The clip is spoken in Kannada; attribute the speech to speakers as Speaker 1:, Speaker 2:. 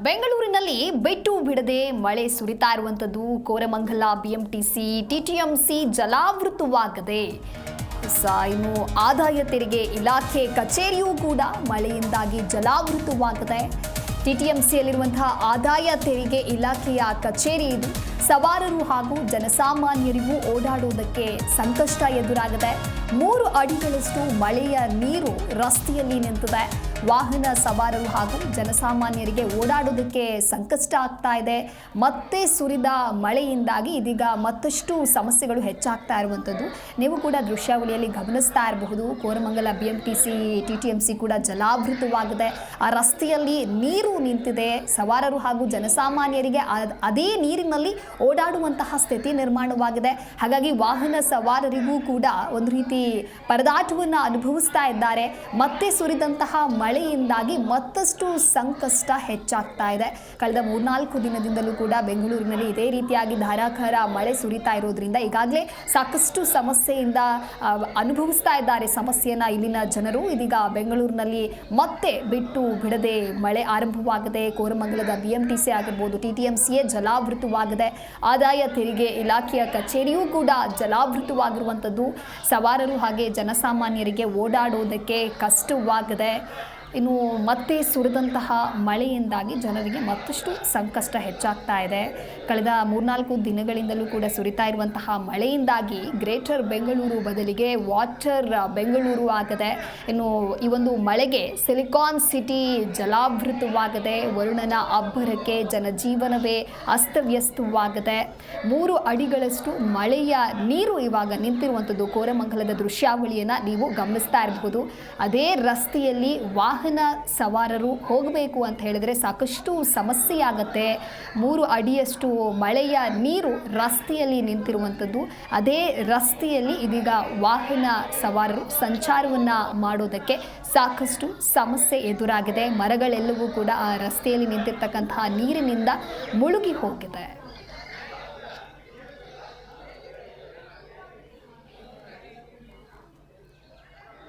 Speaker 1: ಬೆಂಗಳೂರಿನಲ್ಲಿ ಬಿಟ್ಟು ಬಿಡದೆ ಮಳೆ ಸುರಿತಾ ಇರುವಂತದ್ದು. ಕೋರಮಂಗಲ ಬಿಎಂಟಿಸಿ ಟಿಟಿಎಂಸಿ ಜಲಾವೃತವಾಗದೆ ಇನ್ನು ಆದಾಯ ತೆರಿಗೆ ಇಲಾಖೆ ಕಚೇರಿಯೂ ಕೂಡ ಮಳೆಯಿಂದಾಗಿ ಜಲಾವೃತವಾಗಿದೆ. ಟಿಟಿಎಂಸಿಯಲ್ಲಿರುವಂತಹ ಆದಾಯ ತೆರಿಗೆ ಇಲಾಖೆಯ ಕಚೇರಿ ಇದು. ಸವಾರರು ಹಾಗೂ ಜನಸಾಮಾನ್ಯರಿಗೂ ಓಡಾಡುವುದಕ್ಕೆ ಸಂಕಷ್ಟ ಎದುರಾಗಿದೆ. 3 ಅಡಿಗಳಷ್ಟು ಮಳೆಯ ನೀರು ರಸ್ತೆಯಲ್ಲಿ ನಿಂತಿದೆ. ವಾಹನ ಸವಾರರು ಹಾಗೂ ಜನಸಾಮಾನ್ಯರಿಗೆ ಓಡಾಡೋದಕ್ಕೆ ಸಂಕಷ್ಟ ಆಗ್ತಾ ಇದೆ. ಮತ್ತೆ ಸುರಿದ ಮಳೆಯಿಂದಾಗಿ ಇದೀಗ ಮತ್ತಷ್ಟು ಸಮಸ್ಯೆಗಳು ಹೆಚ್ಚಾಗ್ತಾ ಇರುವಂಥದ್ದು ನೀವು ಕೂಡ ದೃಶ್ಯಾವಳಿಯಲ್ಲಿ ಗಮನಿಸ್ತಾ ಇರಬಹುದು. ಕೋರಮಂಗಲ ಬಿಎಂಟಿಸಿ ಟಿಟಿಎಂಸಿ ಕೂಡ ಜಲಾವೃತವಾಗಿದೆ. ಆ ರಸ್ತೆಯಲ್ಲಿ ನೀರು ನಿಂತಿದೆ. ಸವಾರರು ಹಾಗೂ ಜನಸಾಮಾನ್ಯರಿಗೆ ಅದೇ ನೀರಿನಲ್ಲಿ ಓಡಾಡುವಂತಹ ಸ್ಥಿತಿ ನಿರ್ಮಾಣವಾಗಿದೆ. ಹಾಗಾಗಿ ವಾಹನ ಸವಾರರಿಗೂ ಕೂಡ ಒಂದು ರೀತಿ ಪರದಾಟವನ್ನು ಅನುಭವಿಸ್ತಾ ಇದ್ದಾರೆ. ಮತ್ತೆ ಸುರಿದಂತಹ ಮಳೆಯಿಂದಾಗಿ ಮತ್ತಷ್ಟು ಸಂಕಷ್ಟ ಹೆಚ್ಚಾಗ್ತಾ ಇದೆ. ಕಳೆದ 3-4 ದಿನದಿಂದಲೂ ಕೂಡ ಬೆಂಗಳೂರಿನಲ್ಲಿ ಇದೇ ರೀತಿಯಾಗಿ ಧಾರಾಕಾರ ಮಳೆ ಸುರಿತಾ ಇರೋದ್ರಿಂದ ಈಗಾಗಲೇ ಸಾಕಷ್ಟು ಸಮಸ್ಯೆಯಿಂದ ಅನುಭವಿಸ್ತಾ ಇದ್ದಾರೆ ಸಮಸ್ಯೆಯನ್ನ ಇಲ್ಲಿನ ಜನರು. ಇದೀಗ ಬೆಂಗಳೂರಿನಲ್ಲಿ ಮತ್ತೆ ಬಿಟ್ಟು ಬಿಡದೆ ಮಳೆ ಆರಂಭವಾಗಿದೆ. ಕೋರಮಂಗಲದ ಬಿಎಂಟಿಸಿ ಆಗಿರ್ಬೋದು, ಟಿಟಿಎಂಸಿಯೇ ಜಲಾವೃತವಾಗಿದೆ. ಆದಾಯ ತೆರಿಗೆ ಇಲಾಖೆಯ ಕಚೇರಿಯೂ ಕೂಡ ಜಲಾವೃತವಾಗಿರುವಂಥದ್ದು. ಸವಾರರು ಹಾಗೆ ಜನಸಾಮಾನ್ಯರಿಗೆ ಓಡಾಡೋದಕ್ಕೆ ಕಷ್ಟವಾಗಿದೆ. ಇನ್ನು ಮತ್ತೆ ಸುರಿದಂತಹ ಮಳೆಯಿಂದಾಗಿ ಜನರಿಗೆ ಮತ್ತಷ್ಟು ಸಂಕಷ್ಟ ಹೆಚ್ಚಾಗ್ತಾ ಇದೆ. ಕಳೆದ 3-4 ದಿನಗಳಿಂದಲೂ ಕೂಡ ಸುರಿತಾ ಇರುವಂತಹ ಮಳೆಯಿಂದಾಗಿ ಗ್ರೇಟರ್ ಬೆಂಗಳೂರು ಬದಲಿಗೆ ವಾಟರ್ ಬೆಂಗಳೂರು ಆಗಿದೆ. ಇನ್ನು ಈ ಒಂದು ಮಳೆಗೆ ಸಿಲಿಕಾನ್ ಸಿಟಿ ಜಲಾವೃತವಾಗಿದೆ. ವರುಣನ ಅಬ್ಬರಕ್ಕೆ ಜನಜೀವನವೇ ಅಸ್ತವ್ಯಸ್ತವಾಗಿದೆ. 3 ಅಡಿಗಳಷ್ಟು ಮಳೆಯ ನೀರು ಇವಾಗ ನಿಂತಿರುವಂಥದ್ದು ಕೋರಮಂಗಲದ ದೃಶ್ಯಾವಳಿಯನ್ನು ನೀವು ಗಮನಿಸ್ತಾ ಇರಬಹುದು. ಅದೇ ರಸ್ತೆಯಲ್ಲಿ ವಾಹನ ಸವಾರರು ಹೋಗಬೇಕು ಅಂತ ಹೇಳಿದ್ರೆ ಸಾಕಷ್ಟು ಸಮಸ್ಯೆಯಾಗತ್ತೆ. 3 ಅಡಿಯಷ್ಟು ಮಳೆಯ ನೀರು ರಸ್ತೆಯಲ್ಲಿ ನಿಂತಿರುವಂಥದ್ದು. ಅದೇ ರಸ್ತೆಯಲ್ಲಿ ಇದೀಗ ವಾಹನ ಸವಾರರು ಸಂಚಾರವನ್ನ ಮಾಡೋದಕ್ಕೆ ಸಾಕಷ್ಟು ಸಮಸ್ಯೆ ಎದುರಾಗಿದೆ. ಮರಗಳೆಲ್ಲವೂ ಕೂಡ ಆ ರಸ್ತೆಯಲ್ಲಿ ನಿಂತಿರ್ತಕ್ಕಂತಹ ನೀರಿನಿಂದ ಮುಳುಗಿ ಹೋಗಿದೆ.